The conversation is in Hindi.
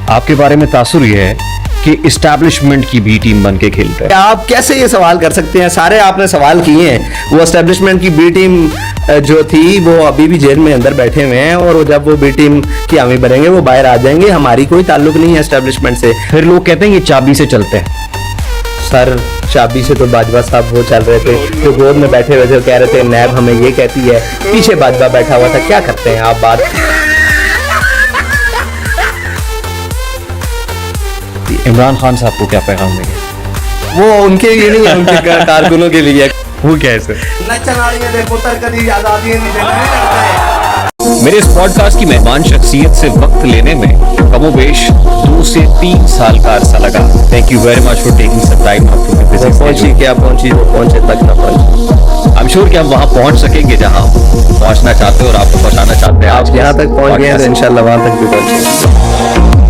आपके बारे में तासुर ये है कि इस्टेब्लिशमेंट की भी टीम बन के खेल रहे हैं। आप कैसे ये सवाल कर सकते हैं? सारे आपने सवाल किए हैं। वो एस्टेब्लिशमेंट की बी टीम जो थी वो अभी भी जेल में अंदर बैठे हुए हैं, और जब वो बी टीम की हामी भरेंगे वो बाहर आ जाएंगे। हमारी कोई ताल्लुक नहीं है एस्टेब्लिशमेंट से। फिर लोग कहते हैं ये चाबी से चलते हैं। सर चाबी से तो बाजवा साहब वो चल रहे थे, जो गोद में बैठे हुए थे, कह रहे थे नैब हमें ये कहती है, पीछे बाजवा बैठा हुआ था। क्या करते हैं आप बात? इमरान खान साहब को क्या पैगाम देंगे? वो उनके लिए नहीं है, उनके कारकुनों के लिए। वो क्या है सर? मेरे इस पॉडकास्ट की मेहमान शख्सियत से वक्त लेने में कमोबेश 2 से 3 साल का अरसा लगा। Thank you very much for taking some time out to be पहुंची क्या पहुंची, वो पहुंचे तक ना पहुंची। आई एम श्योर कि हम वहां पहुंच सकेंगे जहां पहुंचना चाहते हो और आपको पहुंचाना चाहते हैं। आप यहाँ तक पहुंच गए हैं तो इंशाल्लाह वहां तक भी पहुंचेंगे।